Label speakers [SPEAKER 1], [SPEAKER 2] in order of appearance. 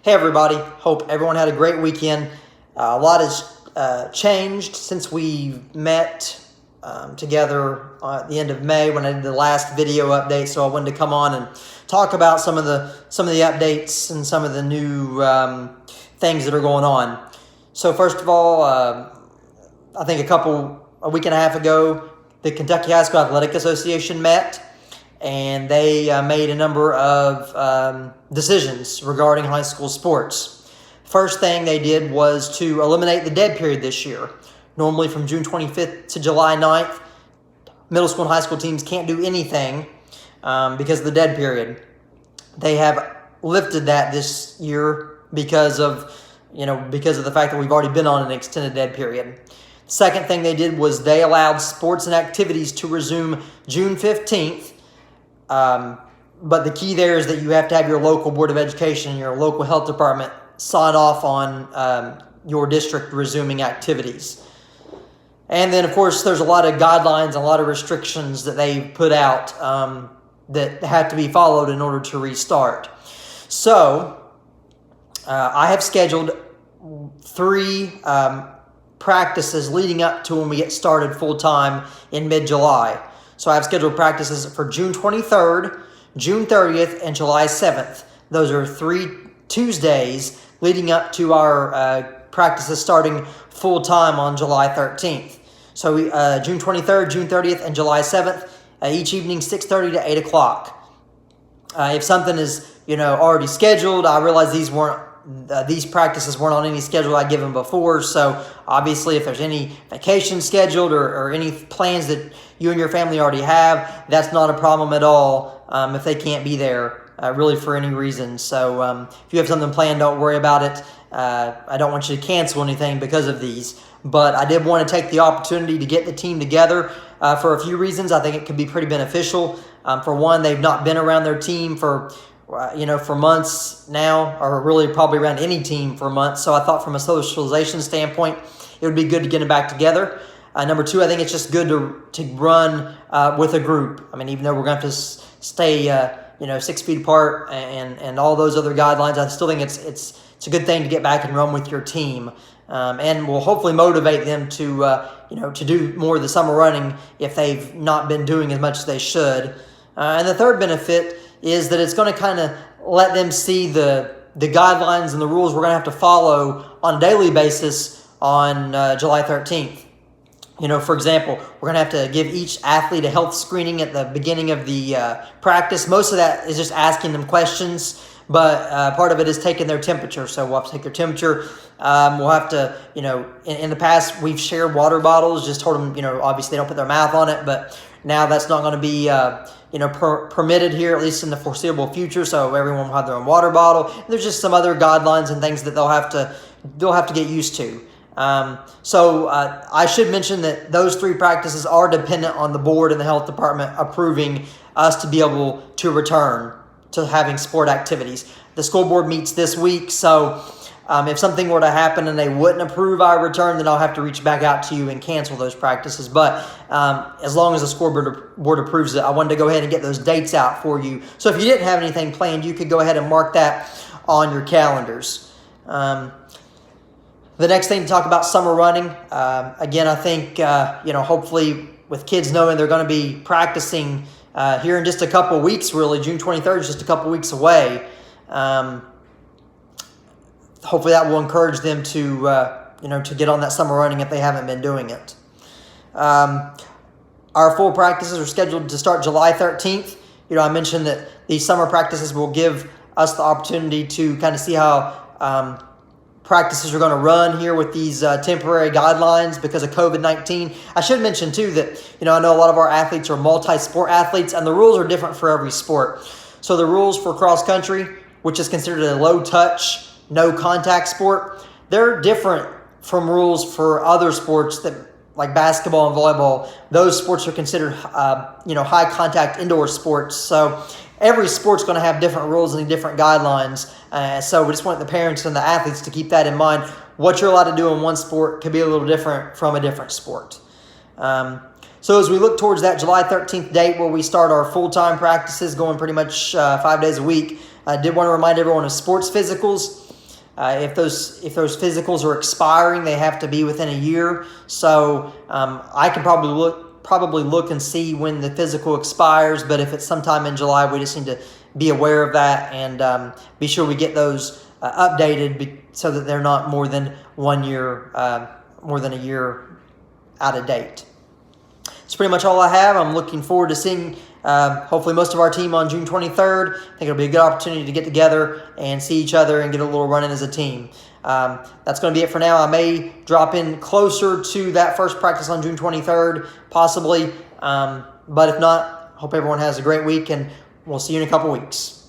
[SPEAKER 1] Hey everybody, hope everyone had a great weekend. A lot has changed since we met together at the end of May when I did the last video update, so I wanted to come on and talk about some of the updates and some of the new things that are going on. So first of all, I think a week and a half ago, the Kentucky High School Athletic Association met, and they made a number of decisions regarding high school sports. First thing they did was to eliminate the dead period this year. Normally from June 25th to July 9th, middle school and high school teams can't do anything because of the dead period. They have lifted that this year because of the fact that we've already been on an extended dead period. Second thing they did was they allowed sports and activities to resume June 15th. But the key there is that you have to have your local Board of Education and your local health department sign off on your district resuming activities. And then, of course, there's a lot of guidelines, a lot of restrictions that they put out that have to be followed in order to restart. So, I have scheduled 3 practices leading up to when we get started full-time in mid-July. So I have scheduled practices for June 23rd, June 30th, and July 7th. Those are 3 Tuesdays leading up to our practices starting full-time on July 13th. So June 23rd, June 30th, and July 7th, each evening 6:30 to 8 o'clock. If something is already scheduled, I realize these practices weren't on any schedule I'd given before, so obviously if there's any vacation scheduled or any plans that you and your family already have, that's not a problem at all if they can't be there really for any reason. So if you have something planned, don't worry about it. I don't want you to cancel anything because of these, but I did want to take the opportunity to get the team together for a few reasons. I think it could be pretty beneficial. For one, they've not been around their team for months now, or really probably around any team for months. So I thought from a socialization standpoint, it would be good to get them back together. Number 2, I think it's just good to run with a group. I mean, even though we're going to have to stay 6 feet apart and all those other guidelines, I still think it's a good thing to get back and run with your team. And will hopefully motivate them to do more of the summer running if they've not been doing as much as they should. And the third benefit is that it's going to kind of let them see the guidelines and the rules we're going to have to follow on a daily basis on July 13th. For example, we're going to have to give each athlete a health screening at the beginning of the practice. Most of that is just asking them questions, but part of it is taking their temperature. So we'll have to take their temperature. We'll have to, in the past, we've shared water bottles, just told them, obviously they don't put their mouth on it, but now that's not going to be permitted here, at least in the foreseeable future. So everyone will have their own water bottle. There's just some other guidelines and things that they'll have to get used to. So I should mention that those 3 practices are dependent on the board and the health department approving us to be able to return to having sport activities. The school board meets this week, so if something were to happen and they wouldn't approve our return, then I'll have to reach back out to you and cancel those practices. But as long as the school board approves it, I wanted to go ahead and get those dates out for you. So if you didn't have anything planned, you could go ahead and mark that on your calendars. The next thing to talk about summer running. Again, I think, hopefully with kids knowing they're going to be practicing here in just a couple weeks, really. June 23rd is just a couple weeks away. Hopefully that will encourage them to get on that summer running if they haven't been doing it. Our full practices are scheduled to start July 13th. I mentioned that these summer practices will give us the opportunity to kind of see how practices are going to run here with these temporary guidelines because of COVID-19. I should mention too that, I know a lot of our athletes are multi-sport athletes and the rules are different for every sport. So the rules for cross country, which is considered a low touch, no contact sport, they're different from rules for other sports that like basketball and volleyball. Those sports are considered, high contact indoor sports. So every sport's going to have different rules and different guidelines. So we just want the parents and the athletes to keep that in mind. What you're allowed to do in one sport could be a little different from a different sport. So as we look towards that July 13th date where we start our full-time practices going pretty much 5 days a week, I did want to remind everyone of sports physicals. If those physicals are expiring, they have to be within a year. So I can probably look and see when the physical expires. But if it's sometime in July, we just need to be aware of that and be sure we get those updated so that they're not more than 1 year, more than a year out of date. That's pretty much all I have. I'm looking forward to seeing hopefully most of our team on June 23rd. I think it'll be a good opportunity to get together and see each other and get a little run-in as a team. That's going to be it for now. I may drop in closer to that first practice on June 23rd, possibly. But if not, hope everyone has a great week, and we'll see you in a couple weeks.